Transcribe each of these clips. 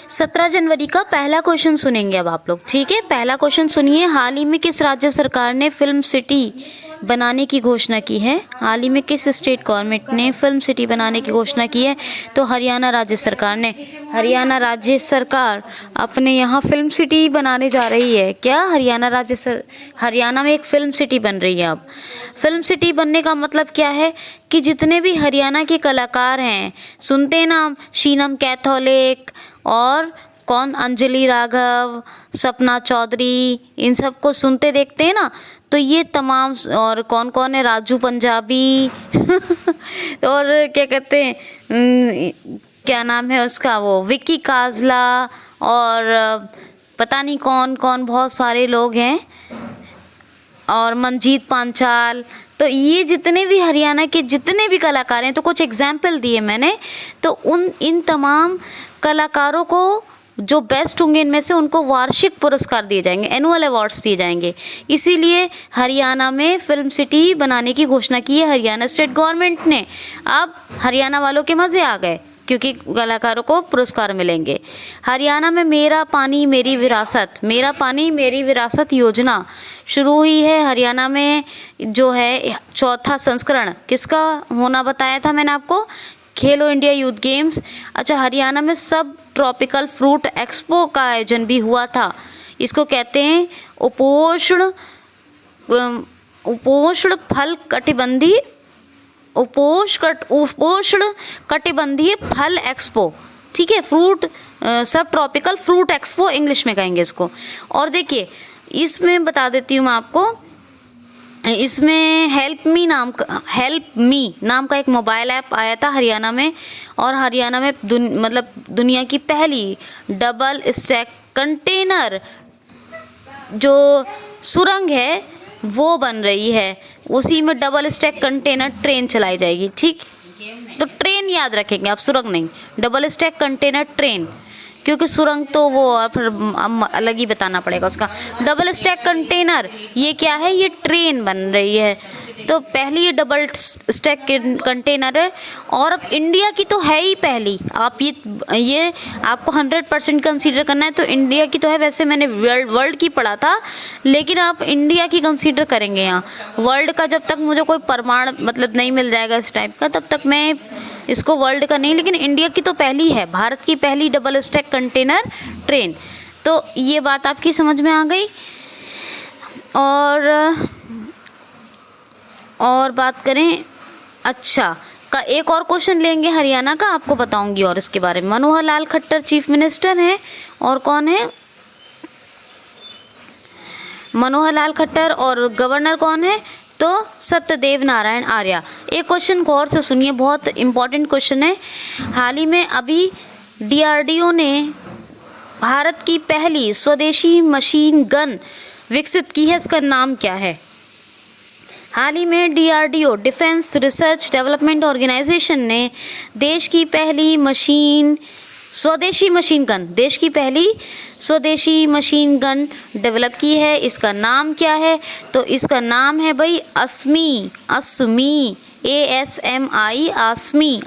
17 जनवरी का पहला क्वेश्चन सुनेंगे अब आप लोग, ठीक है। पहला क्वेश्चन सुनिए। हाल ही में किस राज्य सरकार ने फिल्म सिटी बनाने की घोषणा की है? हाल ही में किस स्टेट गवर्नमेंट ने फिल्म सिटी बनाने की घोषणा की है? तो हरियाणा राज्य सरकार ने। हरियाणा राज्य सरकार अपने यहाँ फिल्म सिटी बनाने जा रही है। क्या हरियाणा में एक फिल्म सिटी बन रही है। अब फिल्म सिटी बनने का मतलब क्या है कि जितने भी हरियाणा के कलाकार हैं, सुनते हैं नाम, शीनम कैथोलिक और कौन, अंजलि राघव, सपना चौधरी, इन सबको सुनते देखते हैं ना, तो ये तमाम, और कौन कौन है, राजू पंजाबी और क्या कहते हैं, क्या नाम है उसका, वो विक्की काजला, और पता नहीं कौन कौन, बहुत सारे लोग हैं, और मंजीत पांचाल। तो ये जितने भी हरियाणा के जितने भी कलाकार हैं, तो कुछ एग्जाम्पल दिए मैंने, तो इन तमाम कलाकारों को जो बेस्ट होंगे इनमें से उनको वार्षिक पुरस्कार दिए जाएंगे, एनुअल अवार्ड्स दिए जाएंगे। इसीलिए हरियाणा में फिल्म सिटी बनाने की घोषणा की है हरियाणा स्टेट गवर्नमेंट ने। अब हरियाणा वालों के मज़े आ गए क्योंकि कलाकारों को पुरस्कार मिलेंगे। हरियाणा में मेरा पानी मेरी विरासत योजना शुरू हुई है। हरियाणा में जो है चौथा संस्करण किसका होना बताया था मैंने आपको, खेलो इंडिया यूथ गेम्स। अच्छा, हरियाणा में सब ट्रॉपिकल फ्रूट एक्सपो का आयोजन भी हुआ था। इसको कहते हैं उपोष्ण कटिबंधीय फल एक्सपो, ठीक है। सब ट्रॉपिकल फ्रूट एक्सपो इंग्लिश में कहेंगे इसको। और देखिए, इसमें बता देती हूँ मैं आपको, इसमें हेल्प मी नाम का एक मोबाइल ऐप आया था हरियाणा में। और हरियाणा में दुनिया की पहली डबल स्टैक कंटेनर जो सुरंग है वो बन रही है। उसी में डबल स्टैक कंटेनर ट्रेन चलाई जाएगी, ठीक। तो ट्रेन याद रखेंगे आप, सुरंग नहीं, डबल स्टैक कंटेनर ट्रेन, क्योंकि सुरंग तो वो फिर अलग ही बताना पड़ेगा उसका। डबल स्टैक कंटेनर ये क्या है, ये ट्रेन बन रही है। तो पहली ये डबल स्टैक कंटेनर है, और अब इंडिया की तो है ही पहली। आप ये आपको 100% कंसीडर करना है तो इंडिया की तो है। वैसे मैंने वर्ल्ड की पढ़ा था, लेकिन आप इंडिया की कंसीडर करेंगे यहाँ। वर्ल्ड का जब तक मुझे कोई प्रमाण नहीं मिल जाएगा इस टाइप का, तब तक मैं इसको वर्ल्ड का नहीं, लेकिन इंडिया की तो पहली है, भारत की पहली डबल स्टैक कंटेनर ट्रेन। तो ये बात आपकी समझ में आ गई। और बात करें, अच्छा का एक और क्वेश्चन लेंगे हरियाणा का, आपको बताऊंगी और इसके बारे में। मनोहर लाल खट्टर चीफ मिनिस्टर हैं, और कौन है, मनोहर लाल खट्टर, और गवर्नर कौन है, तो सत्यदेव नारायण आर्य। एक क्वेश्चन गौर से सुनिए, बहुत इंपॉर्टेंट क्वेश्चन है। हाल ही में अभी DRDO ने भारत की पहली स्वदेशी मशीन गन विकसित की है, इसका नाम क्या है? हाल ही में DRDO defence research development organisation ने देश की पहली स्वदेशी मशीन गन डेवलप की है। इसका नाम क्या है? तो इसका नाम है भाई ASMI,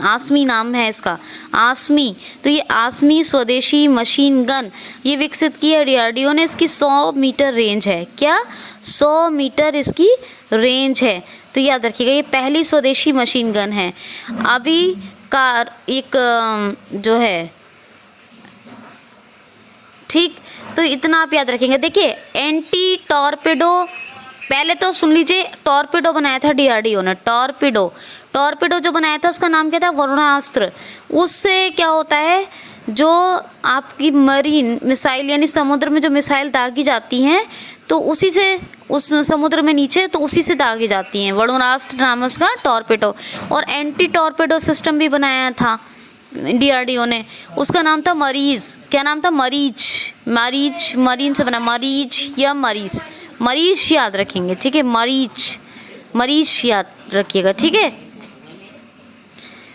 आसमी नाम है इसका, ASMI। तो ये ASMI स्वदेशी मशीन गन ये विकसित की है DRDO ने। इसकी 100 मीटर रेंज है। क्या? 100 मीटर इसकी रेंज है। तो याद रखिएगा, ये पहली स्वदेशी मशीन गन है। अभी का एक जो है, ठीक, तो इतना आप याद रखेंगे। देखिए, एंटी टॉर्पेडो, पहले तो सुन लीजिए, टॉर्पेडो बनाया था DRDO ने। टॉर्पेडो जो बनाया था उसका नाम क्या था? वरुणास्त्र। उससे क्या होता है, जो आपकी मरीन मिसाइल यानी समुद्र में जो मिसाइल दागी जाती हैं, तो उसी से उस समुद्र में नीचे, तो उसी से दागी जाती हैं। वरुणास्त्र नाम है उसका, टॉर्पेडो। और एंटी टॉर्पेडो सिस्टम भी बनाया था DRDO ने, उसका नाम था मरीज। क्या नाम था? मरीन से बना, मरीज याद रखेंगे, ठीक है। मरीज याद रखिएगा, ठीक है,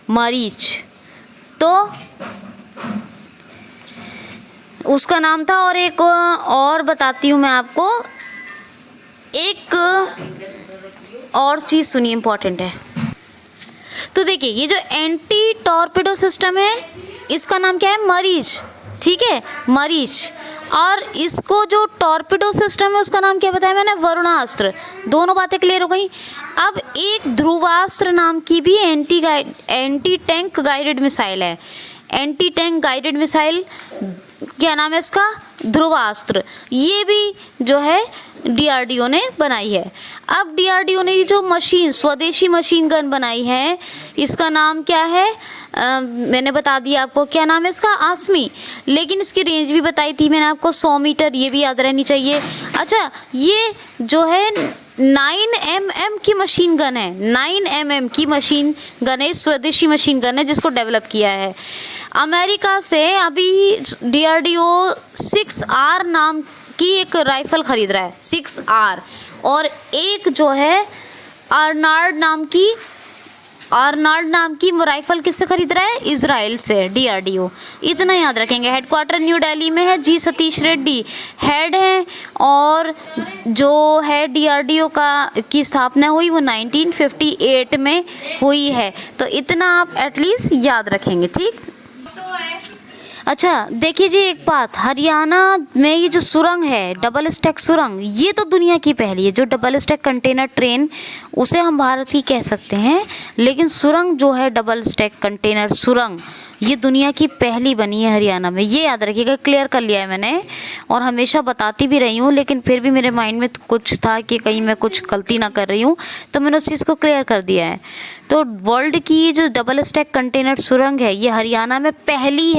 मरीज। तो उसका नाम था। और एक और बताती हूँ मैं आपको, एक और चीज़ सुनिए, इम्पोर्टेंट है। तो देखिए, ये जो एंटी टॉर्पेडो सिस्टम है, इसका नाम क्या है? मरीज, ठीक है, मरीच। और इसको जो टॉर्पिडो सिस्टम है उसका नाम क्या बताया मैंने, वरुणास्त्र। दोनों बातें क्लियर हो गई। अब एक ध्रुवास्त्र नाम की भी एंटी टैंक गाइडेड मिसाइल है। एंटी टैंक गाइडेड मिसाइल क्या नाम है इसका, ध्रुवास्त्र। ये भी जो है डीआरडीओ ने बनाई है। अब डीआरडीओ ने जो मशीन, स्वदेशी मशीन गन बनाई है, इसका नाम क्या है, मैंने बता दिया आपको, क्या नाम है इसका, आसमी। लेकिन इसकी रेंज भी बताई थी मैंने आपको, 100 मीटर, ये भी याद रहनी चाहिए। अच्छा, ये जो है 9mm की मशीन गन है, 9mm की मशीन गन है, स्वदेशी मशीन गन है जिसको डेवलप किया है अमेरिका से। अभी डीआरडीओ 6R नाम की एक राइफल खरीद रहा है, 6R। और एक जो है आर्नाल्ड नाम की राइफल किससे खरीद रहा है, इजराइल से, डीआरडीओ। इतना याद रखेंगे। हेडक्वार्टर न्यू दिल्ली में है, जी सतीश रेड्डी हेड है। और जो है डीआरडीओ की स्थापना हुई वो 1958 में हुई है। तो इतना आप एटलीस्ट याद रखेंगे, ठीक। अच्छा देखिए जी, एक बात, हरियाणा में ये जो सुरंग है, डबल स्टैक सुरंग, ये तो दुनिया की पहली है। जो डबल स्टैक कंटेनर ट्रेन, उसे हम भारत की कह सकते हैं, लेकिन सुरंग जो है, डबल स्टैक कंटेनर सुरंग, ये दुनिया की पहली बनी है हरियाणा में। ये याद रखिएगा, क्लियर कर लिया है मैंने और हमेशा बताती भी रही हूँ, लेकिन फिर भी मेरे माइंड में कुछ था कि कहीं मैं कुछ गलती ना कर रही हूँ, तो मैंने उस चीज़ को क्लियर कर दिया है। तो वर्ल्ड की जो डबल स्टैक कंटेनर सुरंग है, ये हरियाणा में पहली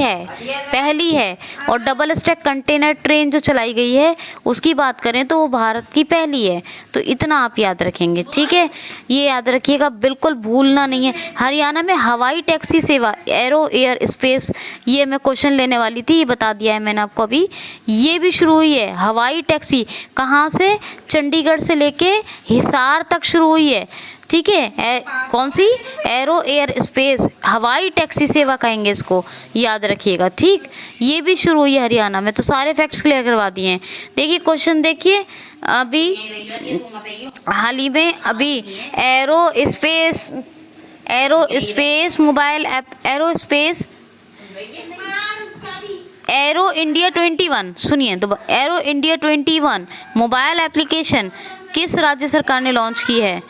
है। और डबल स्टैक कंटेनर ट्रेन जो चलाई गई है उसकी बात करें तो वो भारत की पहली है। तो इतना आप याद रखेंगे, ठीक है। ये याद रखिएगा, बिल्कुल भूलना नहीं है। हरियाणा में हवाई टैक्सी सेवा, एरो एयर स्पेस, ये मैं क्वेश्चन लेने वाली थी, ये बता दिया है मैंने आपको अभी। ये भी शुरू हुई है हवाई टैक्सी, कहाँ से, चंडीगढ़ से लेके हिसार तक शुरू हुई है, ठीक है। कौन सी, एरो एयर स्पेस हवाई टैक्सी सेवा कहेंगे इसको, याद रखिएगा, ठीक। ये भी शुरू हुई है हरियाणा में। तो सारे फैक्ट्स क्लियर करवा दिए हैं। देखिए क्वेश्चन देखिए, अभी हाल ही में अभी arrow mobile app, arrow India 21, सुनिए तो, एरो इंडिया 21 मोबाइल एप्लीकेशन किस राज्य सरकार ने लॉन्च की है।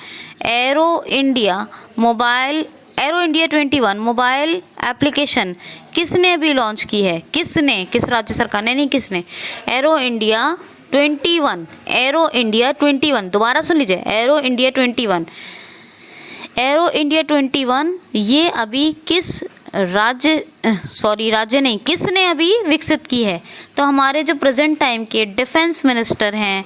एरो इंडिया 21 मोबाइल एप्लीकेशन किसने अभी लॉन्च की है, किस राज्य सरकार ने, नहीं किसने। एरो इंडिया 21, दोबारा सुन लीजिए, एरो इंडिया 21 ये अभी किस किसने अभी विकसित की है। तो हमारे जो प्रेजेंट टाइम के डिफेंस मिनिस्टर हैं,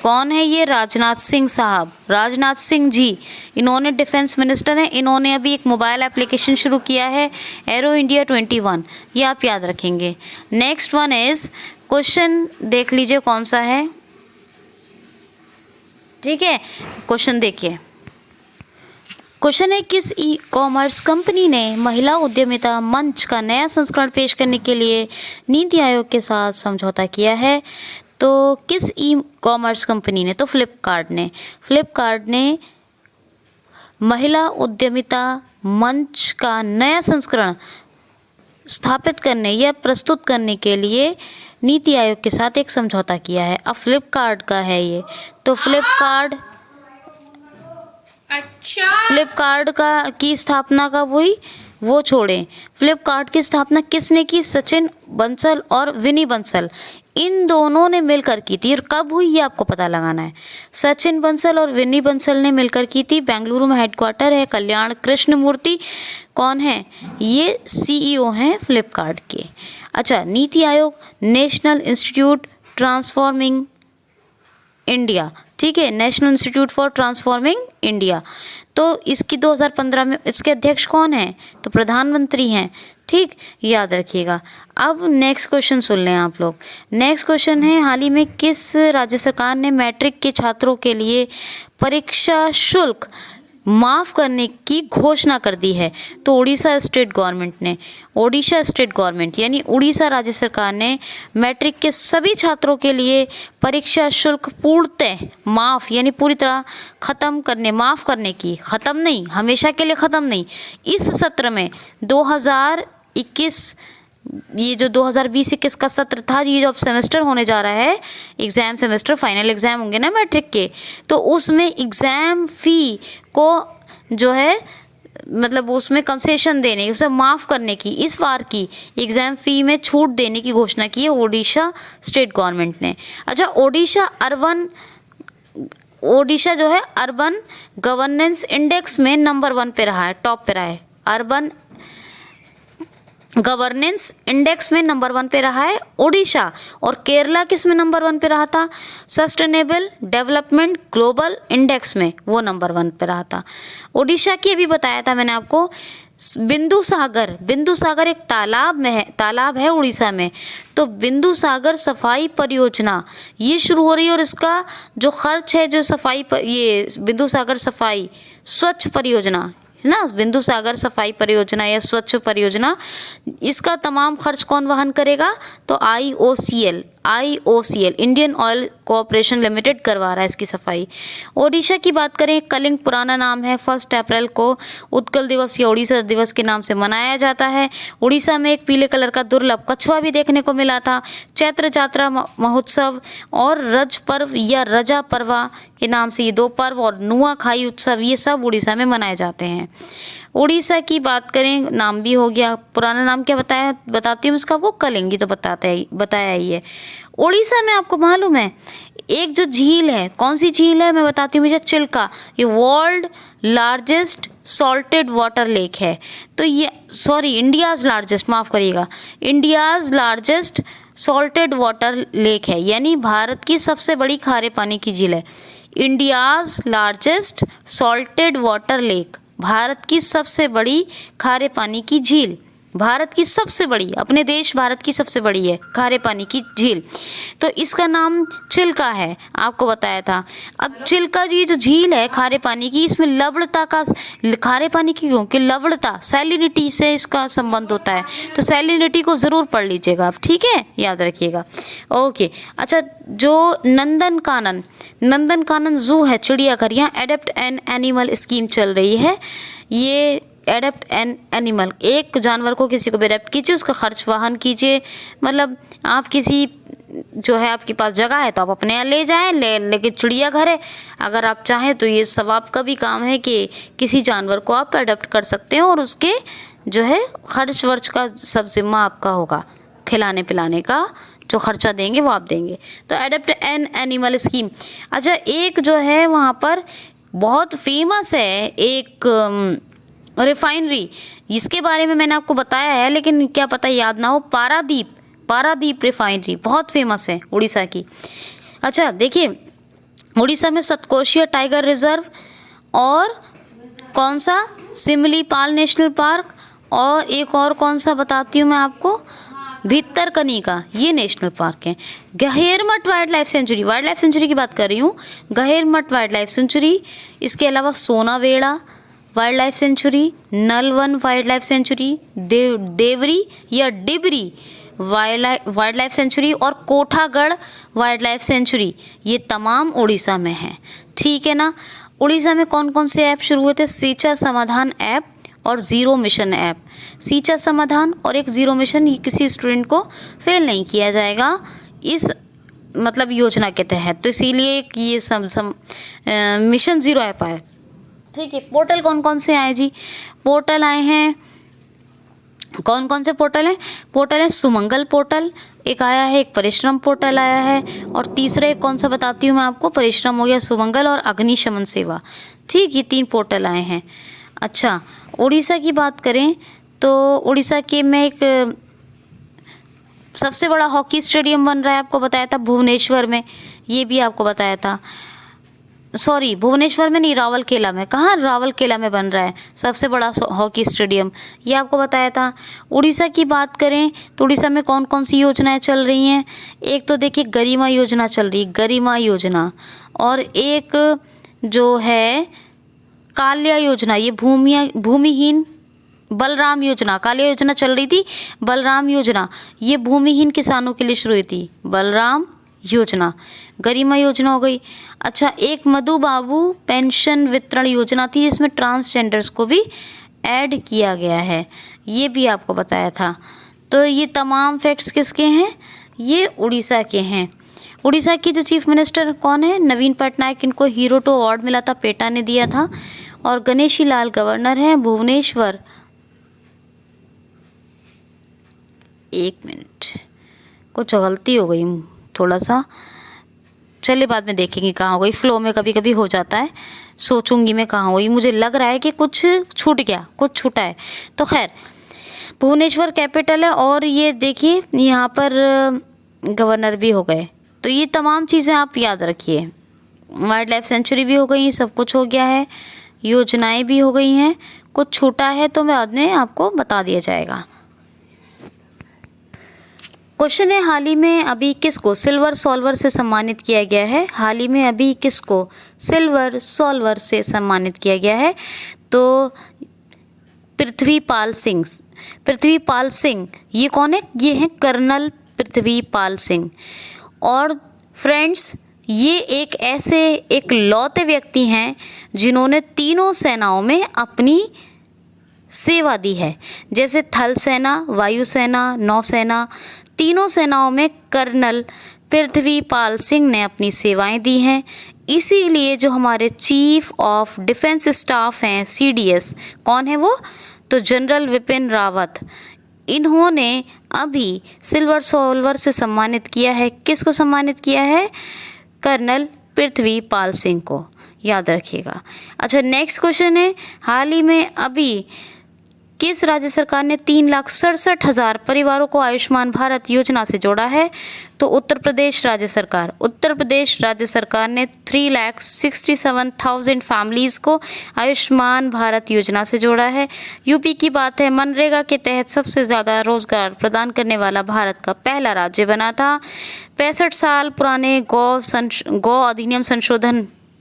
कौन है ये, राजनाथ सिंह साहब, राजनाथ सिंह जी, इन्होंने डिफेंस मिनिस्टर हैं, इन्होंने अभी एक मोबाइल एप्लीकेशन शुरू किया है, एरो इंडिया 21, ये आप याद रखेंगे। नेक्स्ट वन इज, क्वेश्चन देख लीजिए कौन सा है, ठीक है। क्वेश्चन देखिए, क्वेश्चन है, किस ई कॉमर्स कंपनी ने महिला उद्यमिता मंच का नया संस्करण पेश करने के लिए नीति आयोग के साथ समझौता किया है। तो किस ई कॉमर्स कंपनी ने, तो फ्लिपकार्ट ने महिला उद्यमिता मंच का नया संस्करण स्थापित करने या प्रस्तुत करने के लिए नीति आयोग के साथ एक समझौता किया है। अब फ्लिपकार्ट का है ये, तो फ्लिपकार्ट का की स्थापना का वो छोड़ें, फ्लिपकार्ट की स्थापना किसने की, सचिन बंसल और विनी बंसल, इन दोनों ने मिलकर की थी। और कब हुई ये आपको पता लगाना है। सचिन बंसल और विनी बंसल ने मिलकर की थी। बेंगलुरु में हेडक्वार्टर है। कल्याण कृष्णमूर्ति कौन है, ये सीईओ हैं फ्लिपकार्ट के। अच्छा, NITI Aayog, national institute transforming India, ठीक है, national institute for transforming India. तो इसकी 2015 में इसके अध्यक्ष कौन है, तो प्रधानमंत्री हैं, ठीक, याद रखिएगा। अब नेक्स्ट क्वेश्चन सुन लें आप लोग। नेक्स्ट क्वेश्चन है, हाल ही में किस राज्य सरकार ने मैट्रिक के छात्रों के लिए परीक्षा शुल्क माफ़ करने की घोषणा कर दी है। तो ओडिशा स्टेट गवर्नमेंट यानी उड़ीसा राज्य सरकार ने मैट्रिक के सभी छात्रों के लिए परीक्षा शुल्क पूर्णतः माफ़, यानी पूरी तरह माफ़ करने की, ख़त्म नहीं, हमेशा के लिए ख़त्म नहीं, इस सत्र में 2021 ये जो 2020-21 का सत्र था, ये जो अब सेमेस्टर होने जा रहा है, एग्ज़ाम सेमेस्टर, फाइनल एग्ज़ाम होंगे ना मैट्रिक के, तो उसमें एग्ज़ाम फ़ी को जो है मतलब उसमें कंसेशन देने, उसे माफ़ करने की, इस बार की एग्ज़ाम फ़ी में छूट देने की घोषणा की है ओडिशा स्टेट गवर्नमेंट ने। अच्छा, ओडिशा जो है अर्बन गवर्नेंस इंडेक्स में नंबर 1 पे रहा है, टॉप पे रहा है। अर्बन गवर्नेंस इंडेक्स में नंबर 1 पे रहा है ओडिशा। और केरला किस में नंबर 1 पे रहा था? सस्टेनेबल डेवलपमेंट ग्लोबल इंडेक्स में वो नंबर 1 पे रहा था। ओडिशा की अभी बताया था मैंने आपको, बिंदु सागर एक तालाब है उड़ीसा में। तो बिंदु सागर सफाई परियोजना ये शुरू हो रही है, और इसका जो खर्च है, जो सफाई पर, ये बिंदु सागर सफाई स्वच्छ परियोजना है ना, बिंदु सागर सफाई परियोजना या स्वच्छ परियोजना, इसका तमाम खर्च कौन वहन करेगा? तो IOCL Indian oil corporation limited करवा रहा है इसकी सफाई। ओडिशा की बात करें, कलिंग पुराना नाम है। 1 अप्रैल को उत्कल दिवस या ओडिशा दिवस के नाम से मनाया जाता है। उड़ीसा में एक पीले कलर का दुर्लभ कछुआ भी देखने को मिला था। चैत्र जात्रा महोत्सव और रज पर्व या रजा पर्वा के नाम से ये 2 पर्व, और नुआखाई उत्सव, ये सब उड़ीसा में मनाए जाते हैं। उड़ीसा की बात करें, नाम भी हो गया, पुराना नाम क्या बताती हूँ इसका, वो कलिंगी तो बताया ही है। उड़ीसा में आपको मालूम है एक जो झील है, कौन सी झील है मैं बताती हूँ मुझे, चिल्का, ये world largest salted water lake है। तो ये इंडियाज़ लार्जेस्ट, माफ़ करिएगा, India's largest salted water lake है, यानी भारत की सबसे बड़ी खारे पानी की झील है। India's largest salted water lake, Bharat की सबसे बड़ी खारे पानी की झील, भारत की सबसे बड़ी, अपने देश भारत की सबसे बड़ी है खारे पानी की झील। तो इसका नाम चिल्का है, आपको बताया था। अब चिल्का ये जो झील है खारे पानी की, इसमें लवणता का, खारे पानी की क्यों कि लवणता, सैलिनिटी से इसका संबंध होता है। तो सैलिनिटी को ज़रूर पढ़ लीजिएगा आप, ठीक है, याद रखिएगा। ओके, अच्छा, जो नंदनकानन जू है, चिड़ियाघर, यहाँ एडप्ट एन एनिमल स्कीम चल रही है। ये एडप्ट एन एनिमल, एक जानवर को किसी को भी एडप्ट कीजिए, उसका खर्च वहन कीजिए। मतलब आप किसी जो है आपके पास जगह है तो आप अपने यहाँ ले जाएं, लेकिन चिड़ियाघर है, अगर आप चाहें तो ये सवाब का भी काम है कि किसी जानवर को आप एडप्ट कर सकते हैं, और उसके जो है खर्च वर्च का सब जिम्मा आपका होगा, खिलाने पिलाने का जो खर्चा देंगे वो आप देंगे। तो एडप्ट एन एनिमल स्कीम। अच्छा, एक जो है वहाँ पर बहुत फेमस है एक रिफाइनरी, इसके बारे में मैंने आपको बताया है, लेकिन क्या पता याद ना हो, पारादीप रिफाइनरी बहुत फेमस है उड़ीसा की। अच्छा देखिए, उड़ीसा में सतकोशिया टाइगर रिजर्व और कौन सा, सिमलीपाल नेशनल पार्क, और एक और कौन सा बताती हूँ मैं आपको, भितरकनिका, ये नेशनल पार्क है। गहेरमठ वाइल्ड लाइफ सेंचुरी की बात कर रही हूँ, गहेरमठ वाइल्ड लाइफ सेंचुरी। इसके अलावा सोनावेड़ा वाइल्ड लाइफ सेंचुरी, नलवन वाइल्ड लाइफ सेंचुरी, देवरी या डिबरी वाइल्ड लाइफ सेंचुरी, और कोठागढ़ वाइल्ड लाइफ सेंचुरी, ये तमाम उड़ीसा में है, ठीक है ना। उड़ीसा में कौन कौन से ऐप शुरू हुए थे? सींचा समाधान ऐप और ज़ीरो मिशन ऐप। सींचा समाधान और एक ज़ीरो मिशन, ये किसी स्टूडेंट को फेल नहीं किया जाएगा इस मतलब योजना के तहत, तो इसीलिए ये मिशन ज़ीरो ऐप आए, ठीक है। पोर्टल कौन कौन से आए जी? पोर्टल आए हैं, कौन कौन से पोर्टल हैं? पोर्टल है सुमंगल पोर्टल एक आया है, एक परिश्रम पोर्टल आया है, और तीसरा एक कौन सा बताती हूँ मैं आपको, परिश्रम हो गया, सुमंगल और अग्निशमन सेवा, ठीक, ये 3 पोर्टल आए हैं। अच्छा, उड़ीसा की बात करें तो उड़ीसा के में एक सबसे बड़ा हॉकी स्टेडियम बन रहा है, आपको बताया था भुवनेश्वर में, ये भी आपको बताया था, सॉरी भुवनेश्वर में नहीं, रावलकेला में, कहाँ, रावलकेला में बन रहा है सबसे बड़ा हॉकी स्टेडियम, ये आपको बताया था। उड़ीसा की बात करें तो उड़ीसा में कौन कौन सी योजनाएं चल रही हैं? एक तो देखिए गरिमा योजना चल रही है, गरिमा योजना, और एक जो है काल्या योजना, ये भूमिहीन बलराम योजना, काल्या योजना चल रही थी, बलराम योजना ये भूमिहीन किसानों के लिए शुरू हुई थी, बलराम योजना, गरिमा योजना हो गई। अच्छा, एक मधु बाबू पेंशन वितरण योजना थी, जिसमें ट्रांसजेंडर्स को भी ऐड किया गया है, ये भी आपको बताया था, तो ये तमाम फैक्ट्स किसके हैं? ये उड़ीसा के हैं। उड़ीसा की जो चीफ मिनिस्टर कौन है? नवीन पटनायक। इनको हीरो टू अवार्ड मिला था, पेटा ने दिया था। और गणेशी लाल गवर्नर हैं भुवनेश्वर। एक मिनट, कुछ गलती हो गई थोड़ा सा, चलिए बाद में देखेंगे कहाँ हो गई। फ्लो में कभी कभी हो जाता है, सोचूंगी मैं कहाँ हुई। मुझे लग रहा है कि कुछ छूट गया, कुछ छूटा है। तो खैर, भुवनेश्वर कैपिटल है। और ये देखिए यहाँ पर गवर्नर भी हो गए। तो ये तमाम चीज़ें आप याद रखिए। वाइल्ड लाइफ सेंचुरी भी हो गई, सब कुछ हो गया है, योजनाएं भी हो गई हैं। कुछ छूटा है तो मैं बाद में आपको बता दिया जाएगा। क्वेश्चन है, हाल ही में अभी किसको सिल्वर सॉल्वर से सम्मानित किया गया है? हाल ही में अभी किसको सिल्वर सॉल्वर से सम्मानित किया गया है? तो पृथ्वीपाल सिंह। पृथ्वीपाल सिंह ये कौन है? ये है कर्नल पृथ्वीपाल सिंह। और फ्रेंड्स, ये एक ऐसे इकलौते व्यक्ति हैं जिन्होंने तीनों सेनाओं में अपनी सेवा दी है। जैसे थल सेना, वायुसेना, नौसेना, तीनों सेनाओं में कर्नल पृथ्वीपाल सिंह ने अपनी सेवाएं दी हैं। इसीलिए जो हमारे चीफ ऑफ डिफेंस स्टाफ हैं, CDS, कौन है वो? तो जनरल विपिन रावत। इन्होंने अभी सिल्वर सॉल्वर से सम्मानित किया है। किसको सम्मानित किया है? कर्नल पृथ्वीपाल सिंह को, याद रखिएगा। अच्छा, नेक्स्ट क्वेश्चन है, हाल ही में अभी किस राज्य सरकार ने 3,67,000 परिवारों को आयुष्मान भारत योजना से जोड़ा है? तो उत्तर प्रदेश राज्य सरकार। उत्तर प्रदेश राज्य सरकार ने 3,67,000 फैमिलीज को आयुष्मान भारत योजना से जोड़ा है। यूपी की बात है, मनरेगा के तहत सबसे ज़्यादा रोजगार प्रदान करने वाला भारत का पहला राज्य बना था। 65 साल पुराने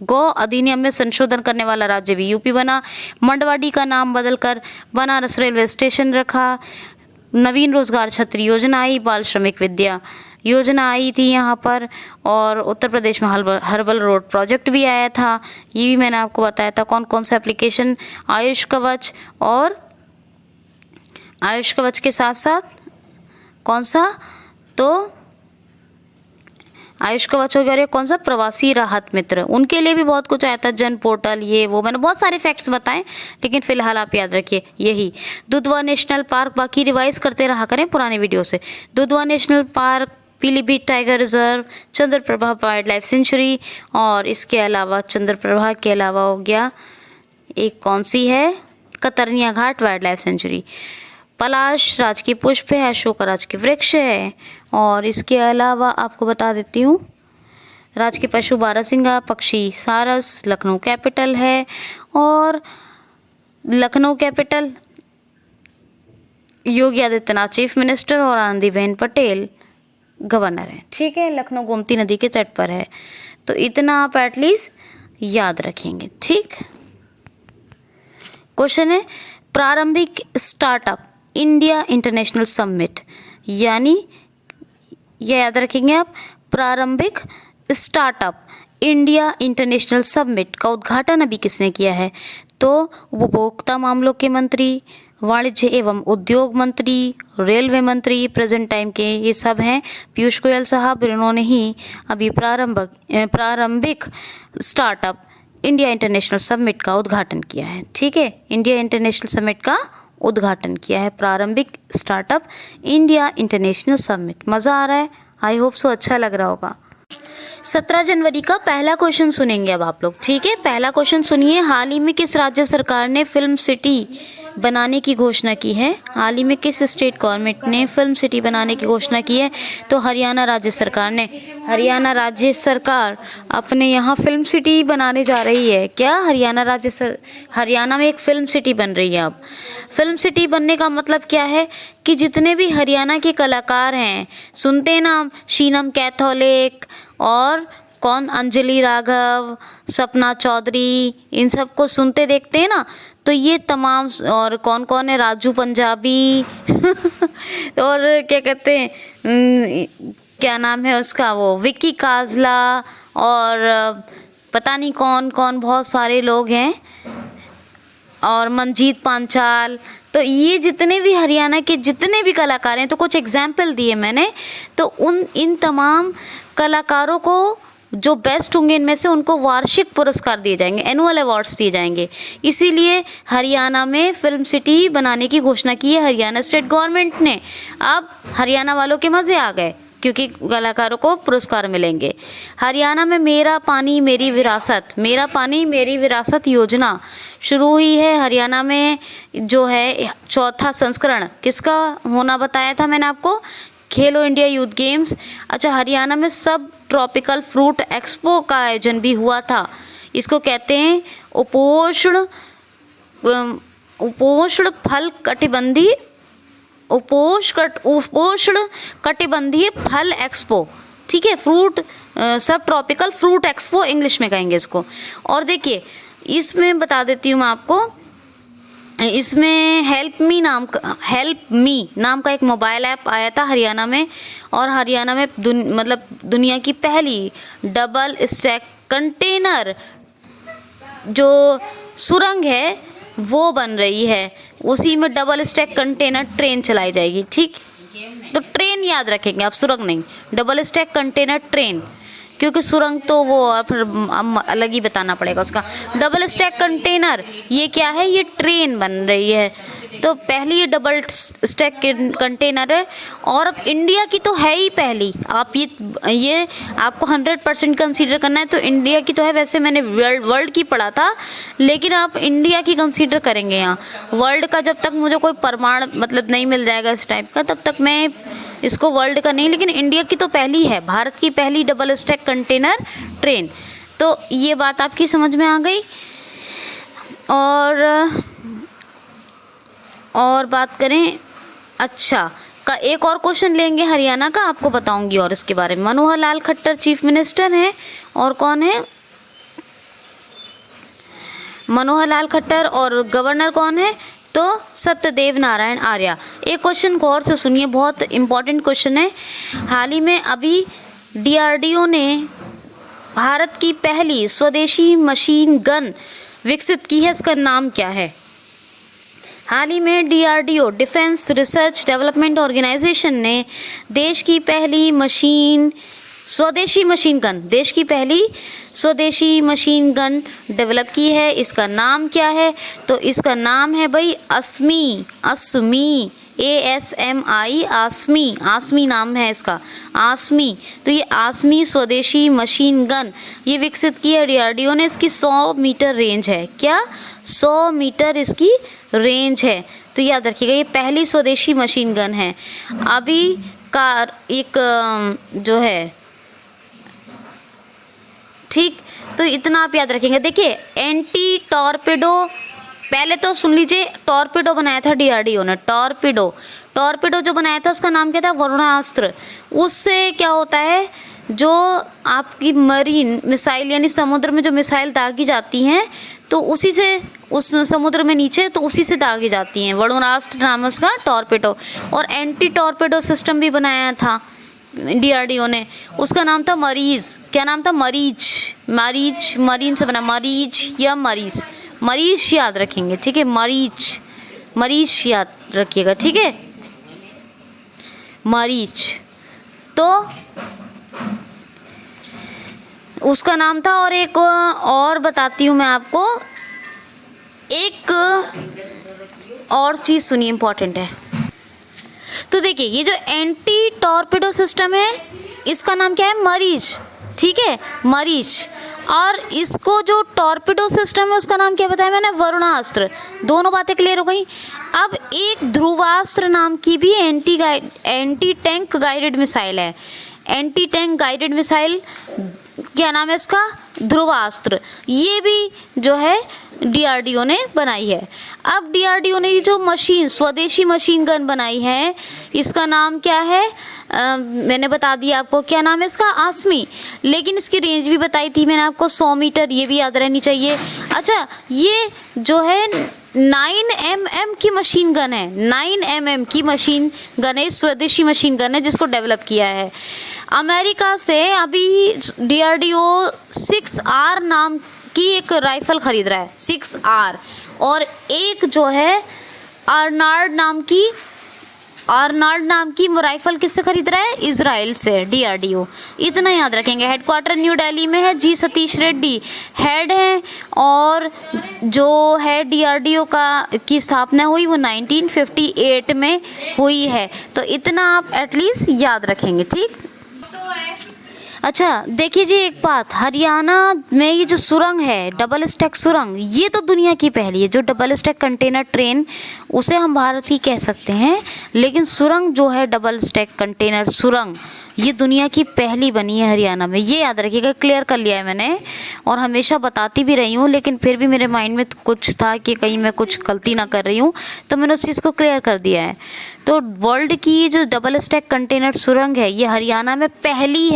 गौ अधिनियम में संशोधन करने वाला राज्य भी यूपी बना। मंडवाडी का नाम बदलकर बनारस रेलवे स्टेशन रखा। नवीन रोजगार छतरी योजना आई। बाल श्रमिक विद्या योजना आई थी यहाँ पर। और उत्तर प्रदेश में हर्बल रोड प्रोजेक्ट भी आया था, ये भी मैंने आपको बताया था। कौन कौन सा एप्लीकेशन? आयुष कवच, और आयुष कवच के साथ साथ कौन सा? तो आयुष कवच हो गया। और ये कौन सा? प्रवासी राहत मित्र, उनके लिए भी बहुत कुछ आया था। जन पोर्टल, ये वो, मैंने बहुत सारे फैक्ट्स बताए, लेकिन फिलहाल आप याद रखिए यही। दुधवा नेशनल पार्क, बाकी रिवाइज करते रहा करें पुराने वीडियो से। Dudhwa national park, Pilibhit tiger reserve, Chandraprabha wild life sanctuary, और इसके अलावा चंद्रप्रभा के अलावा हो गया एक कौन सी है? कतरनिया घाट वाइल्ड लाइफ सेंचुरी। पलाश राजकीय पुष्प है, अशोक राजकीय वृक्ष है। और इसके अलावा आपको बता देती हूँ, राजकीय पशु बारहसिंगा, पक्षी सारस, लखनऊ कैपिटल है। और Lucknow capital Yogi Adityanath chief minister और आनंदीबेन पटेल गवर्नर है। ठीक है, लखनऊ गोमती नदी के तट पर है। तो इतना आप एटलीस्ट याद रखेंगे। ठीक, क्वेश्चन है, प्रारंभिक स्टार्टअप इंडिया इंटरनेशनल समिट, यानी ये याद रखेंगे आप, प्रारंभिक स्टार्टअप इंडिया इंटरनेशनल समिट का उद्घाटन अभी किसने किया है? तो उपभोक्ता मामलों के मंत्री, वाणिज्य एवं उद्योग मंत्री, रेलवे मंत्री प्रेजेंट टाइम के, ये सब हैं पीयूष गोयल साहब। इन्होंने ही अभी प्रारंभिक स्टार्टअप इंडिया इंटरनेशनल समिट का उद्घाटन किया है। ठीक है, इंडिया इंटरनेशनल समिट का उद्घाटन किया है, प्रारंभिक स्टार्टअप इंडिया इंटरनेशनल समिट। मज़ा आ रहा है? आई होप सो अच्छा लग रहा होगा। 17 जनवरी का पहला क्वेश्चन सुनेंगे अब आप लोग। ठीक है, पहला क्वेश्चन सुनिए, हाल ही में किस राज्य सरकार ने फिल्म सिटी बनाने की घोषणा की है? हाल ही में किस स्टेट गवर्नमेंट ने फिल्म सिटी बनाने की घोषणा की है? तो हरियाणा राज्य सरकार ने। हरियाणा राज्य सरकार अपने यहाँ फिल्म सिटी बनाने जा रही है। क्या? हरियाणा में एक फिल्म सिटी बन रही है। अब फिल्म सिटी बनने का मतलब क्या है कि जितने भी हरियाणा के कलाकार हैं, सुनते हैं नाम, शीनम कैथोलिक और कौन, अंजलि राघव, सपना चौधरी, इन सब को सुनते देखते हैं ना, तो ये तमाम, और कौन कौन है, राजू पंजाबी और क्या कहते हैं, क्या नाम है उसका, वो विक्की काजला, और पता नहीं कौन कौन, बहुत सारे लोग हैं, और मंजीत पांचाल, तो ये जितने भी हरियाणा के जितने भी कलाकार हैं, तो कुछ एग्जाम्पल दिए मैंने, तो इन तमाम कलाकारों को जो बेस्ट होंगे इनमें से उनको वार्षिक पुरस्कार दिए जाएंगे, एनुअल अवार्ड्स दिए जाएंगे। इसीलिए हरियाणा में फिल्म सिटी बनाने की घोषणा की है हरियाणा स्टेट गवर्नमेंट ने। अब हरियाणा वालों के मज़े आ गए क्योंकि कलाकारों को पुरस्कार मिलेंगे। हरियाणा में मेरा पानी मेरी विरासत, मेरा पानी मेरी विरासत योजना शुरू हुई है। हरियाणा में जो है चौथा संस्करण किसका होना बताया था मैंने आपको, खेलो इंडिया यूथ गेम्स। अच्छा, हरियाणा में सब ट्रॉपिकल फ्रूट एक्सपो का आयोजन भी हुआ था। इसको कहते हैं उपोष्ण फल कटिबंधी उपोष्ण कटिबंधीय फल एक्सपो, ठीक है, फ्रूट सब ट्रॉपिकल फ्रूट एक्सपो इंग्लिश में कहेंगे इसको। और देखिए इसमें बता देती हूँ मैं आपको, इसमें हेल्प मी नाम का एक मोबाइल ऐप आया था हरियाणा में, और हरियाणा में मतलब दुनिया की पहली डबल स्टैक कंटेनर जो सुरंग है वो बन रही है। उसी में डबल स्टैक कंटेनर ट्रेन चलाई जाएगी, ठीक। तो ट्रेन याद रखेंगे आप, सुरंग नहीं, डबल स्टैक कंटेनर ट्रेन, क्योंकि सुरंग तो वो फिर अलग ही बताना पड़ेगा उसका। डबल स्टैक कंटेनर ये क्या है, ये ट्रेन बन रही है। तो पहली ये डबल स्टैक कंटेनर है, और अब इंडिया की तो है ही पहली। आप ये आपको 100% कंसीडर करना है तो इंडिया की तो है। वैसे मैंने वर्ल्ड की पढ़ा था, लेकिन आप इंडिया की कंसीडर करेंगे यहाँ। वर्ल्ड का जब तक मुझे कोई प्रमाण मतलब नहीं मिल जाएगा इस टाइप का, तब तक मैं इसको वर्ल्ड का नहीं, लेकिन इंडिया की तो पहली है, भारत की पहली डबल स्टैक कंटेनर ट्रेन। तो ये बात आपकी समझ में आ गई। और बात करें, अच्छा का एक और क्वेश्चन लेंगे हरियाणा का, आपको बताऊंगी और इसके बारे में। मनोहर लाल खट्टर चीफ मिनिस्टर हैं, और कौन है, मनोहर लाल खट्टर, और गवर्नर कौन है, तो सत्यदेव नारायण आर्य। एक क्वेश्चन गौर से सुनिए, बहुत इंपॉर्टेंट क्वेश्चन है। हाल ही में अभी DRDO ने भारत की पहली स्वदेशी मशीन गन विकसित की है, इसका नाम क्या है। हाल ही में DRDO defence research development organisation ने देश की पहली स्वदेशी मशीन गन डेवलप की है। इसका नाम क्या है, तो इसका नाम है भाई ASMI आसमी नाम है इसका, ASMI। तो ये ASMI स्वदेशी मशीन गन ये विकसित की है DRDO ने। इसकी 100 मीटर रेंज है, क्या 100 मीटर इसकी रेंज है। तो याद रखिएगा ये पहली स्वदेशी मशीन गन है। अभी का एक जो है, ठीक, तो इतना आप याद रखेंगे। देखिए एंटी टॉर्पेडो, पहले तो सुन लीजिए, टॉर्पेडो बनाया था DRDO ने। टॉर्पेडो जो बनाया था उसका नाम क्या था, वरुणास्त्र। उससे क्या होता है, जो आपकी मरीन मिसाइल यानी समुद्र में जो मिसाइल दागी जाती हैं, तो उसी से उस समुद्र में नीचे तो उसी से दागी जाती हैं। वरुणास्त्र नाम है उसका, टॉर्पेडो। और एंटी टॉर्पेडो सिस्टम भी बनाया था DRDO ने, उसका नाम था मरीज। क्या नाम था, मरीन से बना, मरीज याद रखेंगे, ठीक है, मरीज याद रखिएगा, ठीक है, मरीज। तो उसका नाम था। और एक और बताती हूँ मैं आपको, एक और चीज़ सुनिए, इम्पॉर्टेंट है। तो देखिए ये जो एंटी टॉर्पेडो सिस्टम है इसका नाम क्या है, मरीज, ठीक है, मरीज। और इसको जो टॉर्पेडो सिस्टम है उसका नाम क्या बताया मैंने, वरुणास्त्र। दोनों बातें क्लियर हो गई। अब एक ध्रुवास्त्र नाम की भी एंटी टैंक गाइडेड मिसाइल है। एंटी टैंक गाइडेड मिसाइल क्या नाम है इसका, ध्रुवास्त्र। ये भी जो है DRDO ने बनाई है। अब DRDO ने जो स्वदेशी मशीन गन बनाई है, इसका नाम क्या है, मैंने बता दिया आपको, क्या नाम है इसका, ASMI। लेकिन इसकी रेंज भी बताई थी मैंने आपको, 100 मीटर, ये भी याद रहनी चाहिए। अच्छा, ये जो है 9mm की मशीन गन है, 9mm की मशीन गन है, स्वदेशी मशीन गन है जिसको डेवलप किया है अमेरिका से। अभी DRDO 6R नाम की एक राइफल खरीद रहा है, 6R। और एक जो है आर्नाल्ड नाम की राइफल किससे खरीद रहा है? इजराइल से, डीआरडीओ। इतना याद रखेंगे। हेडक्वार्टर न्यू दिल्ली में है। जी सतीश रेड्डी हेड है, और जो है डीआरडीओ की स्थापना हुई वो 1958 में हुई है। तो इतना आप एटलीस्ट याद रखेंगे, ठीक। अच्छा देखिए जी, एक बात, हरियाणा में ये जो सुरंग है, डबल स्टैक सुरंग, ये तो दुनिया की पहली है। जो डबल स्टैक कंटेनर ट्रेन, उसे हम भारत की कह सकते हैं, लेकिन सुरंग जो है, डबल स्टैक कंटेनर सुरंग, ये दुनिया की पहली बनी है हरियाणा में। ये याद रखिएगा, क्लियर कर लिया है मैंने, और हमेशा बताती भी रही हूँ, लेकिन फिर भी मेरे माइंड में कुछ था कि कहीं मैं कुछ गलती ना कर रही हूँ, तो मैंने उस चीज़ को क्लियर कर दिया है। तो वर्ल्ड की जो डबल स्टैक कंटेनर सुरंग है, ये हरियाणा में पहली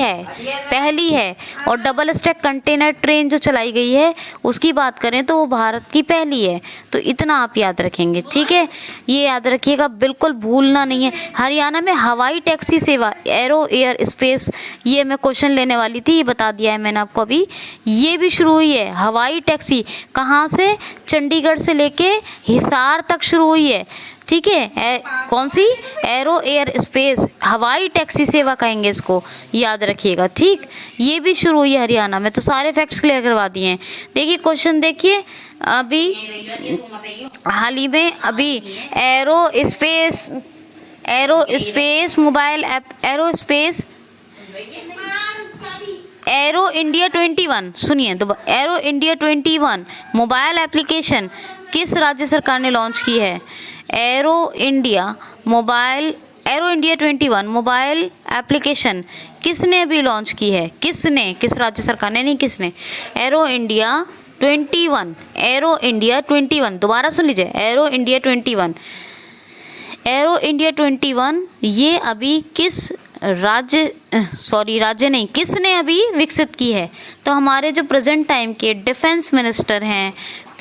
है। और डबल स्टैक कंटेनर ट्रेन जो चलाई गई है, उसकी बात करें तो वो भारत की पहली है। तो इतना आप याद रखेंगे, ठीक है। ये याद रखिएगा, बिल्कुल भूलना नहीं है। हरियाणा में हवाई टैक्सी सेवा, एरो एयर स्पेस, ये मैं क्वेश्चन लेने वाली थी, ये बता दिया है मैंने आपको अभी। ये भी शुरू हुई है हवाई टैक्सी। कहाँ से? चंडीगढ़ से लेके हिसार तक शुरू हुई है, ठीक है। कौन सी? एरो एयर स्पेस हवाई टैक्सी सेवा कहेंगे इसको, याद रखिएगा, ठीक। ये भी शुरू हुई है हरियाणा में। तो सारे फैक्ट्स क्लियर करवा दिए हैं। देखिए क्वेश्चन, देखिए अभी हाल ही में अभी arrow mobile app, arrow India 21, सुनिए तो, एरो इंडिया 21 मोबाइल एप्लीकेशन किस राज्य सरकार ने लॉन्च की है? एरो इंडिया 21 मोबाइल एप्लीकेशन किसने अभी लॉन्च की है? किसने? किस राज्य सरकार ने? नहीं, किसने? एरो इंडिया 21, दोबारा सुन लीजिए, एरो इंडिया 21 ये अभी किस राज्य नहीं, किसने अभी विकसित की है? तो हमारे जो प्रेजेंट टाइम के डिफेंस मिनिस्टर हैं,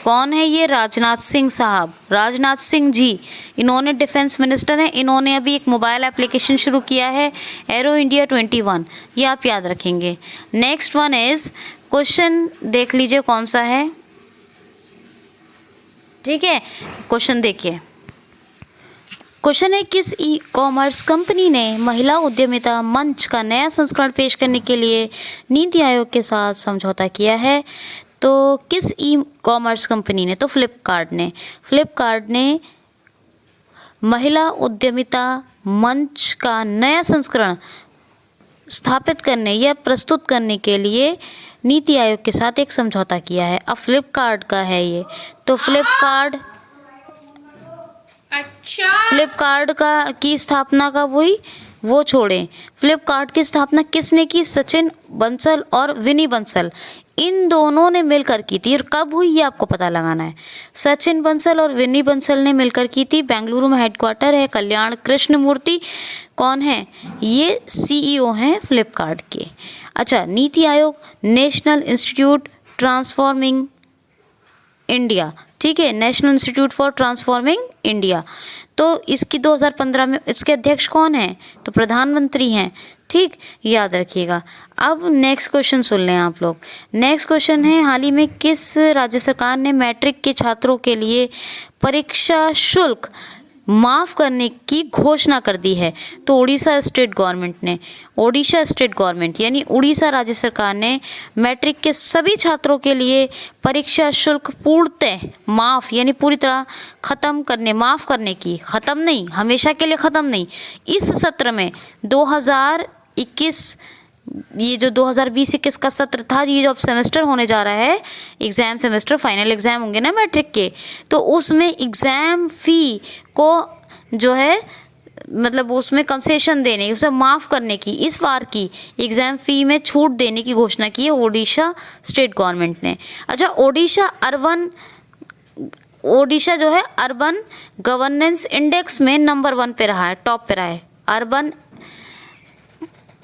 कौन है ये? राजनाथ सिंह साहब, राजनाथ सिंह जी, इन्होंने डिफेंस मिनिस्टर हैं, इन्होंने अभी एक मोबाइल एप्लीकेशन शुरू किया है, एरो इंडिया 21। ये आप याद रखेंगे। नेक्स्ट वन इज, क्वेश्चन देख लीजिए कौन सा है, ठीक है। क्वेश्चन देखिए, क्वेश्चन है, किस ई कॉमर्स कंपनी ने महिला उद्यमिता मंच का नया संस्करण पेश करने के लिए नीति आयोग के साथ समझौता किया है? तो किस ई कॉमर्स कंपनी ने? तो फ्लिपकार्ट ने महिला उद्यमिता मंच का नया संस्करण स्थापित करने या प्रस्तुत करने के लिए नीति आयोग के साथ एक समझौता किया है। अब फ्लिपकार्ट का है ये, तो फ्लिपकार्ट की स्थापना का वो छोड़ें। फ्लिपकार्ट की स्थापना किसने की? सचिन बंसल और विनी बंसल, इन दोनों ने मिलकर की थी। और कब हुई ये आपको पता लगाना है। सचिन बंसल और विनी बंसल ने मिलकर की थी। बेंगलुरु में हेडक्वार्टर है। कल्याण कृष्णमूर्ति कौन है? ये सीईओ हैं फ्लिपकार्ट के। अच्छा, NITI Aayog, national institute transforming India, ठीक है, national institute for transforming India. तो इसकी 2015 में इसके अध्यक्ष कौन है? तो प्रधानमंत्री हैं, ठीक, याद रखिएगा। अब नेक्स्ट क्वेश्चन सुन लें आप लोग। नेक्स्ट क्वेश्चन है, हाल ही में किस राज्य सरकार ने मैट्रिक के छात्रों के लिए परीक्षा शुल्क माफ़ करने की घोषणा कर दी है? तो ओडिशा स्टेट गवर्नमेंट यानी उड़ीसा राज्य सरकार ने मैट्रिक के सभी छात्रों के लिए परीक्षा शुल्क पूर्णतः माफ़ यानी पूरी तरह माफ़ करने की, ख़त्म नहीं, हमेशा के लिए ख़त्म नहीं, इस सत्र में 2021 ये जो 2020-21 का सत्र था, ये जो अब सेमेस्टर होने जा रहा है, एग्ज़ाम सेमेस्टर, फाइनल एग्ज़ाम होंगे ना मैट्रिक के, तो उसमें एग्ज़ाम फ़ी को जो है मतलब उसमें कंसेशन देने, उसे माफ़ करने की, इस बार की एग्ज़ाम फ़ी में छूट देने की घोषणा की है ओडिशा स्टेट गवर्नमेंट ने। अच्छा, ओडिशा जो है अर्बन गवर्नेंस इंडेक्स में नंबर 1 पे रहा है, टॉप पे रहा है। अर्बन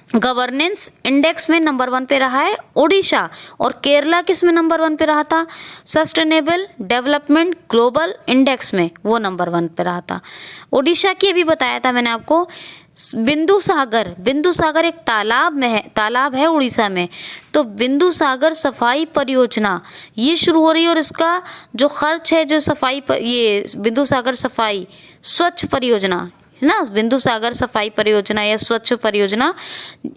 गवर्नेंस इंडेक्स में नंबर 1 पे रहा है ओडिशा। और केरला किस में नंबर 1 पे रहा था? सस्टेनेबल डेवलपमेंट ग्लोबल इंडेक्स में वो नंबर 1 पे रहा था। ओडिशा की अभी बताया था मैंने आपको, बिंदु सागर, बिंदु सागर एक तालाब में है, तालाब है उड़ीसा में। तो बिंदु सागर सफाई परियोजना ये शुरू हो रही है और इसका जो खर्च है, जो सफाई पर, ये बिंदु सागर सफाई स्वच्छ परियोजना है ना, बिंदु सागर सफाई परियोजना या स्वच्छ परियोजना,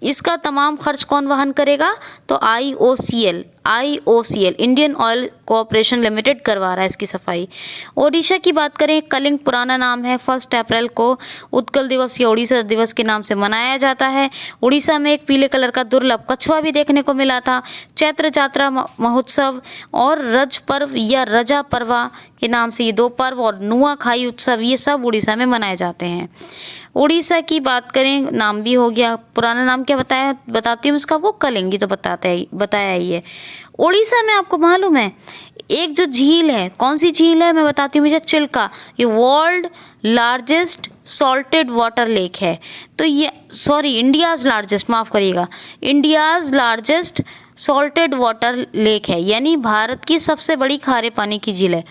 इसका तमाम खर्च कौन वहन करेगा? तो IOCL, Indian oil corporation limited करवा रहा है इसकी सफाई। ओडिशा की बात करें, कलिंग पुराना नाम है। 1 अप्रैल को उत्कल दिवस या ओडिशा दिवस के नाम से मनाया जाता है। उड़ीसा में एक पीले कलर का दुर्लभ कछुआ भी देखने को मिला था। चैत्र जात्रा महोत्सव और रज पर्व या रजा पर्वा के नाम से ये 2 पर्व और नुआखाई उत्सव ये सब उड़ीसा में मनाए जाते हैं। उड़ीसा की बात करें, नाम भी हो गया, पुराना नाम क्या बताया, बताती हूँ इसका, वो कलिंगी तो बताया ही है। उड़ीसा में आपको मालूम है एक जो झील है, कौन सी झील है मैं बताती हूँ मुझे, चिल्का, ये world largest salted water lake है। तो ये इंडियाज़ लार्जेस्ट, माफ़ करिएगा, India's largest salted water lake है, यानी भारत की सबसे बड़ी खारे पानी की झील है।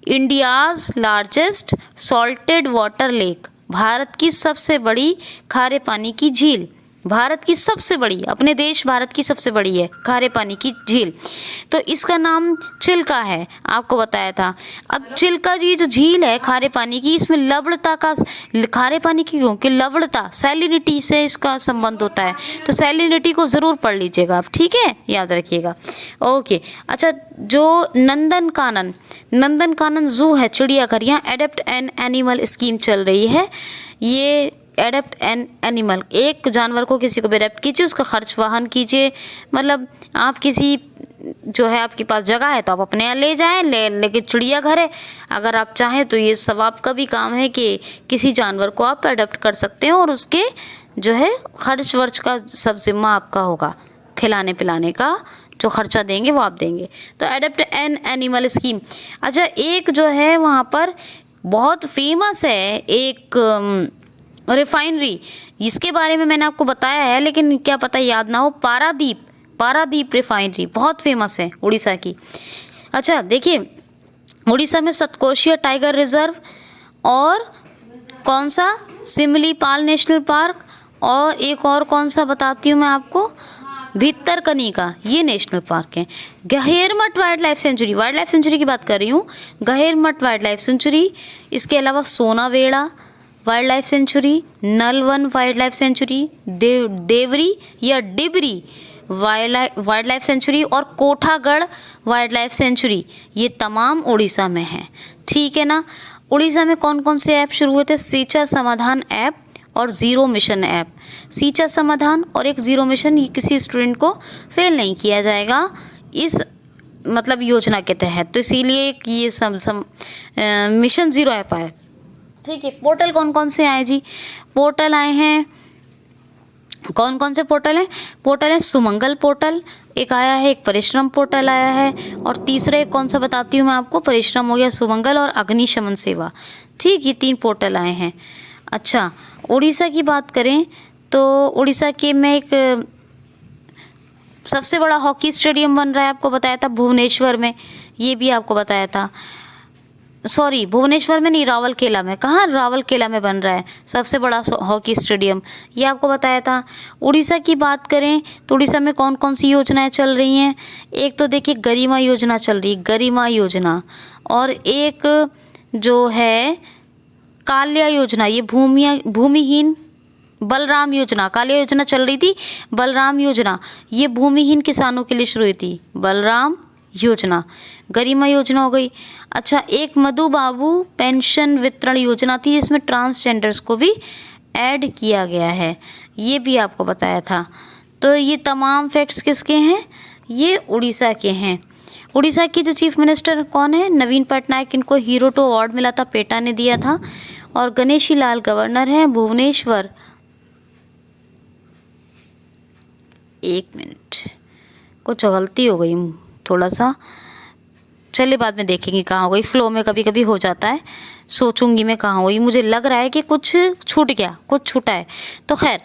India's largest salted water lake, Bharat की सबसे बड़ी खारे पानी की झील, भारत की सबसे बड़ी, अपने देश भारत की सबसे बड़ी है खारे पानी की झील। तो इसका नाम चिल्का है, आपको बताया था। अब चिल्का ये जो झील है खारे पानी की, इसमें लवणता का, खारे पानी की क्यों कि लवणता, सैलिनिटी से इसका संबंध होता है। तो सैलिनिटी को ज़रूर पढ़ लीजिएगा आप, ठीक है, याद रखिएगा। ओके, अच्छा, जो नंदनकानन जू है, चिड़ियाघर, यहाँ एडेप्ट एन एनिमल स्कीम चल रही है। ये एडेप्ट एन एनिमल, एक जानवर को किसी को भी एडेप्ट कीजिए, उसका खर्च वहन कीजिए। मतलब आप किसी, जो है आपके पास जगह है तो आप अपने यहाँ ले जाएं, लेकिन चिड़ियाघर है, अगर आप चाहें तो ये सवाब का भी काम है कि किसी जानवर को आप एडेप्ट कर सकते हो और उसके जो है खर्च वर्च का सब जिम्मा आपका होगा, खिलाने पिलाने का जो खर्चा देंगे वो आप देंगे। तो एडेप्ट एन एनिमल स्कीम। अच्छा, एक जो है वहाँ पर बहुत फेमस है एक रिफाइनरी, इसके बारे में मैंने आपको बताया है लेकिन क्या पता याद ना हो, पारादीप रिफाइनरी बहुत फेमस है उड़ीसा की। अच्छा देखिए, उड़ीसा में सतकोशिया टाइगर रिजर्व और कौन सा, सिमलीपाल नेशनल पार्क, और एक और कौन सा बताती हूँ मैं आपको, भितरकनिका, ये नेशनल पार्क है। गहेरमठ वाइल्ड लाइफ सेंचुरी की बात कर रही हूँ, गहेरमठ वाइल्ड लाइफ सेंचुरी। इसके अलावा सोनावेड़ा वाइल्ड लाइफ सेंचुरी, नलवन वाइल्ड लाइफ सेंचुरी, देवरी या डिबरी वाइल्ड लाइफ सेंचुरी और कोठागढ़ वाइल्ड लाइफ सेंचुरी, ये तमाम उड़ीसा में है, ठीक है ना। उड़ीसा में कौन कौन से ऐप शुरू हुए थे? सींचा समाधान ऐप और ज़ीरो मिशन ऐप। सींचा समाधान और एक ज़ीरो मिशन, ये किसी स्टूडेंट को फेल नहीं किया जाएगा इस मतलब योजना के तहत, तो इसीलिए ये मिशन ज़ीरो ऐप आए, ठीक है। पोर्टल कौन कौन से आए जी? पोर्टल आए हैं, कौन कौन से पोर्टल हैं? पोर्टल है सुमंगल पोर्टल एक आया है, एक परिश्रम पोर्टल आया है, और तीसरा एक कौन सा बताती हूँ मैं आपको, परिश्रम हो गया, सुमंगल और अग्निशमन सेवा, ठीक, ये 3 पोर्टल आए हैं। अच्छा, उड़ीसा की बात करें तो उड़ीसा के में एक सबसे बड़ा हॉकी स्टेडियम बन रहा है, आपको बताया था भुवनेश्वर में, ये भी आपको बताया था, सॉरी भुवनेश्वर में नहीं, रावलकेला में, कहाँ, रावलकेला में बन रहा है सबसे बड़ा हॉकी स्टेडियम, ये आपको बताया था। उड़ीसा की बात करें तो उड़ीसा में कौन कौन सी योजनाएं चल रही हैं? एक तो देखिए गरिमा योजना चल रही है, गरिमा योजना, और एक जो है काल्या योजना, ये भूमिहीन, बलराम योजना, काल्या योजना चल रही थी, बलराम योजना ये भूमिहीन किसानों के लिए शुरू हुई थी, बलराम योजना, गरिमा योजना हो गई। अच्छा, एक मधु बाबू पेंशन वितरण योजना थी जिसमें ट्रांसजेंडर्स को भी ऐड किया गया है, ये भी आपको बताया था। तो ये तमाम फैक्ट्स किसके हैं? ये उड़ीसा के हैं। उड़ीसा की जो चीफ मिनिस्टर कौन है? नवीन पटनायक, इनको हीरो टू अवार्ड मिला था, पेटा ने दिया था, और गणेशी लाल गवर्नर हैं भुवनेश्वर। एक मिनट, कुछ गलती हो गई थोड़ा सा, चलिए बाद में देखेंगे कहाँ हो गई, फ्लो में कभी कभी हो जाता है, सोचूंगी मैं कहाँ हुई, मुझे लग रहा है कि कुछ छूट गया, कुछ छूटा है, तो खैर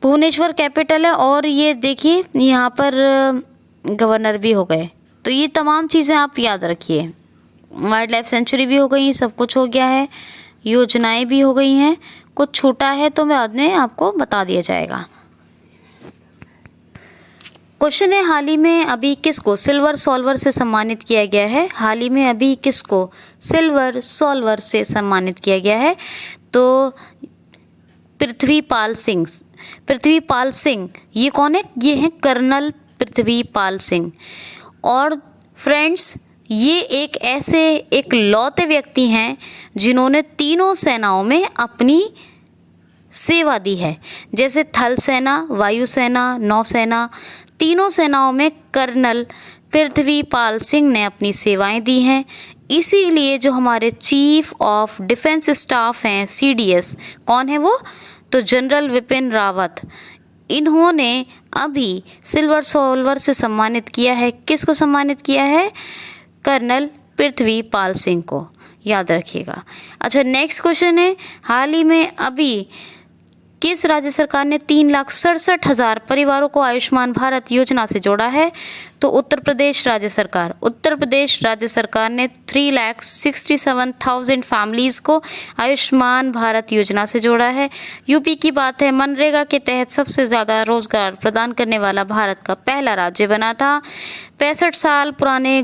भुवनेश्वर कैपिटल है। और ये देखिए यहाँ पर गवर्नर भी हो गए, तो ये तमाम चीज़ें आप याद रखिए। वाइल्ड लाइफ सेंचुरी भी हो गई, सब कुछ हो गया है, योजनाएं भी हो गई हैं, कुछ छूटा है तो मैं बाद में आपको बता दिया जाएगा। क्वेश्चन है, हाल ही में अभी किसको सिल्वर सॉल्वर से सम्मानित किया गया है? हाल ही में अभी किसको सिल्वर सॉल्वर से सम्मानित किया गया है? तो पृथ्वीपाल सिंह। पृथ्वीपाल सिंह ये कौन है? ये है कर्नल पृथ्वीपाल सिंह। और फ्रेंड्स, ये एक ऐसे इकलौते व्यक्ति हैं जिन्होंने तीनों सेनाओं में अपनी सेवा दी है। जैसे थल सेना, वायुसेना, नौसेना, तीनों सेनाओं में कर्नल पृथ्वीपाल सिंह ने अपनी सेवाएं दी हैं। इसीलिए जो हमारे चीफ ऑफ डिफेंस स्टाफ हैं CDS, कौन है वो? तो जनरल विपिन रावत। इन्होंने अभी सिल्वर सॉल्वर से सम्मानित किया है। किसको सम्मानित किया है? कर्नल पृथ्वीपाल सिंह को, याद रखिएगा। अच्छा, नेक्स्ट क्वेश्चन है, हाल ही में अभी किस राज्य सरकार ने 3,67,000 परिवारों को आयुष्मान भारत योजना से जोड़ा है? तो उत्तर प्रदेश राज्य सरकार। उत्तर प्रदेश राज्य सरकार ने 3,67,000 फैमिलीज़ को आयुष्मान भारत योजना से जोड़ा है। यूपी की बात है, मनरेगा के तहत सबसे ज़्यादा रोजगार प्रदान करने वाला भारत का पहला राज्य बना था। 65 साल पुराने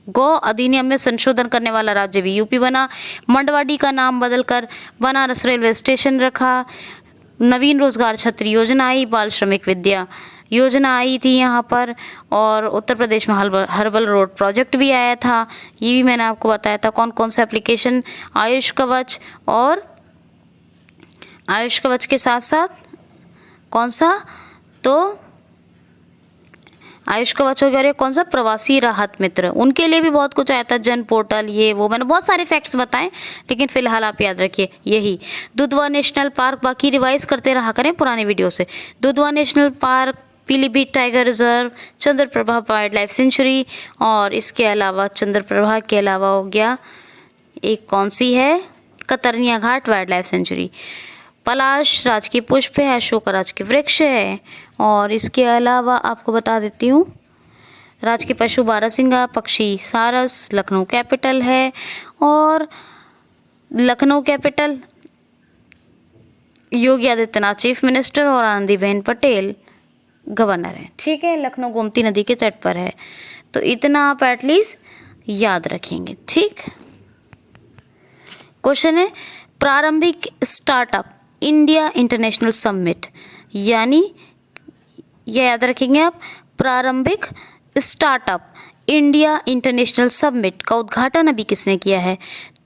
गौ अधिनियम में संशोधन करने वाला राज्य भी यूपी बना। मंडवाडी का नाम बदलकर बनारस रेलवे स्टेशन रखा। नवीन रोजगार छतरी योजना आई। बाल श्रमिक विद्या योजना आई थी यहाँ पर। और उत्तर प्रदेश में हर्बल रोड प्रोजेक्ट भी आया था, ये भी मैंने आपको बताया था। कौन कौन सा एप्लीकेशन? आयुष कवच, और आयुष कवच के साथ साथ कौन सा? तो आयुष कवच हो गया। और ये कौन सा? प्रवासी राहत मित्र, उनके लिए भी बहुत कुछ आया था, जन पोर्टल, ये वो, मैंने बहुत सारे फैक्ट्स बताएं, लेकिन फिलहाल आप याद रखिए यही। दुधवा नेशनल पार्क, बाकी रिवाइज करते रहा करें पुराने वीडियो से। Dudhwa national park, Pilibhit tiger reserve, Chandraprabha wild life sanctuary, और इसके अलावा चंद्रप्रभा के अलावा हो गया एक कौन सी है? कतरनिया घाट वाइल्ड लाइफ सेंचुरी। पलाश राजकीय पुष्प है, अशोक राजकीय वृक्ष है। और इसके अलावा आपको बता देती हूँ, राजकीय पशु बारहसिंगा, पक्षी सारस, लखनऊ कैपिटल है। और Lucknow capital Yogi Adityanath chief minister और आनंदीबेन पटेल गवर्नर है। ठीक है, लखनऊ गोमती नदी के तट पर है। तो इतना आप एटलीस्ट याद रखेंगे। ठीक, क्वेश्चन है, प्रारंभिक स्टार्टअप इंडिया इंटरनेशनल समिट, यानी ये याद रखेंगे आप, प्रारंभिक स्टार्टअप इंडिया इंटरनेशनल समिट का उद्घाटन अभी किसने किया है?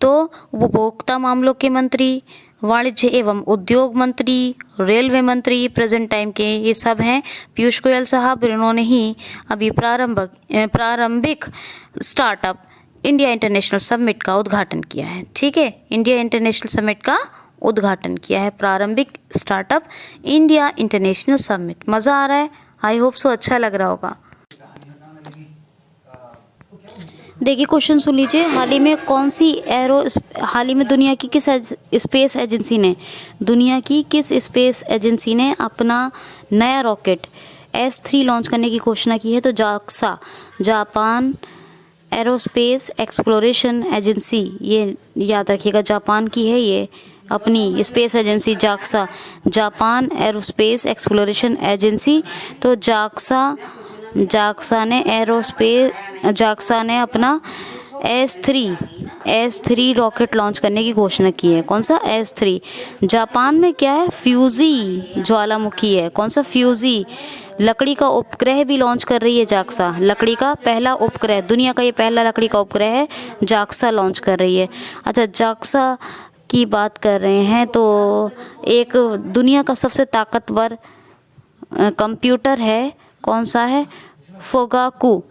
तो उपभोक्ता मामलों के मंत्री, वाणिज्य एवं उद्योग मंत्री, रेलवे मंत्री प्रेजेंट टाइम के, ये सब हैं पीयूष गोयल साहब। इन्होंने ही अभी प्रारंभिक स्टार्टअप इंडिया इंटरनेशनल समिट का उद्घाटन किया है। ठीक है, इंडिया इंटरनेशनल समिट का उद्घाटन किया है, प्रारंभिक स्टार्टअप इंडिया इंटरनेशनल समिट। मज़ा आ रहा है? आई होप सो अच्छा लग रहा होगा। देखिए क्वेश्चन सुन लीजिए, हाल ही में कौन सी हाल ही में दुनिया की किस स्पेस एजेंसी ने अपना नया रॉकेट S3 लॉन्च करने की घोषणा की है? तो JAXA, Japan aerospace exploration agency, ये याद रखिएगा, जापान की है ये अपनी space agency JAXA, Japan aerospace exploration agency. तो जाक्सा ने अपना S3 रॉकेट लॉन्च करने की घोषणा की है। कौन सा? S3। जापान में क्या है? फ्यूजी ज्वालामुखी है। कौन सा? फ्यूजी। लकड़ी का उपग्रह भी लॉन्च कर रही है जाक्सा। लकड़ी का पहला उपग्रह, दुनिया का ये पहला लकड़ी का उपग्रह है, जाक्सा लॉन्च कर रही है। अच्छा, जाक्सा की बात कर रहे हैं तो एक दुनिया का सबसे ताकतवर कंप्यूटर है, कौन सा है? फुगाकू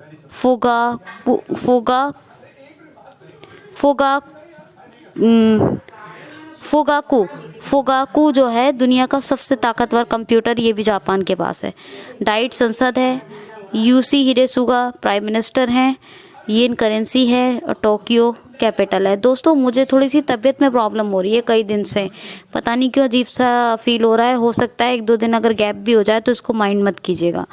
जो है दुनिया का सबसे ताकतवर कंप्यूटर, ये भी जापान के पास है। डाइट संसद है, यूसी हिडेसुगा प्राइम मिनिस्टर हैं, येन करेंसी है, और टोक्यो कैपिटल है। दोस्तों मुझे थोड़ी सी तबीयत में प्रॉब्लम हो रही है कई दिन से, पता नहीं क्यों अजीब सा फील हो रहा है। हो सकता है 1-2 दिन अगर गैप भी हो जाए तो इसको माइंड मत कीजिएगा,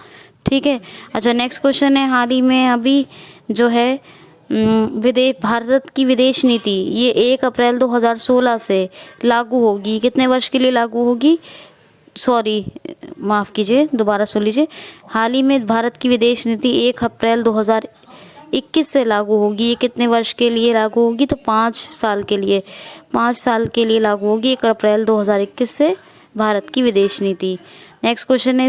ठीक है। अच्छा, नेक्स्ट क्वेश्चन है, हाल ही में अभी जो है विदेश भारत की विदेश नीति ये 1 अप्रैल 2016 से लागू होगी। कितने वर्ष के लिए लागू होगी? सॉरी, माफ़ कीजिए, दोबारा सुन लीजिए। हाल ही में भारत की विदेश नीति 1 अप्रैल 2021 से लागू होगी। ये कितने वर्ष के लिए लागू होगी? तो 5 साल के लिए, 5 साल के लिए लागू होगी 1 अप्रैल 2021 से भारत की विदेश नीति। नेक्स्ट क्वेश्चन है,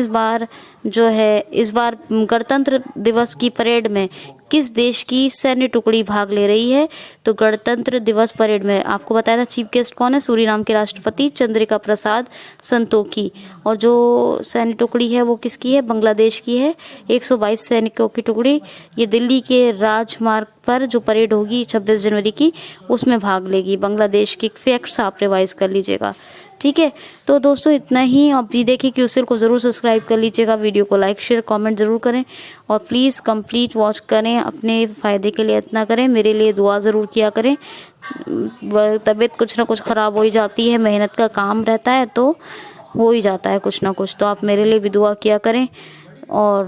इस बार गणतंत्र दिवस की परेड में किस देश की सैन्य टुकड़ी भाग ले रही है? तो गणतंत्र दिवस परेड में आपको बताया था चीफ गेस्ट कौन है? सूरीनाम के राष्ट्रपति चंद्रिका प्रसाद संतोखी। और जो सैन्य टुकड़ी है वो किसकी है? बांग्लादेश की है। 122 सैनिकों की टुकड़ी ये दिल्ली के राजमार्ग पर जो परेड होगी 26 जनवरी की, उसमें भाग लेगी। बांग्लादेश की फैक्ट्स आप रिवाइज कर लीजिएगा, ठीक है। तो दोस्तों इतना ही। अब भी देखिए क्यूसीएल को ज़रूर सब्सक्राइब कर लीजिएगा, वीडियो को लाइक शेयर कमेंट ज़रूर करें और प्लीज़ कंप्लीट वॉच करें। अपने फ़ायदे के लिए इतना करें, मेरे लिए दुआ ज़रूर किया करें। तबीयत कुछ ना कुछ ख़राब हो ही जाती है, मेहनत का काम रहता है तो हो ही जाता है कुछ ना कुछ, तो आप मेरे लिए भी दुआ किया करें। और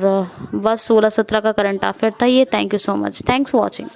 बस 16-17 का करंट अफेयर था ये। Thank you so much, thanks for watching.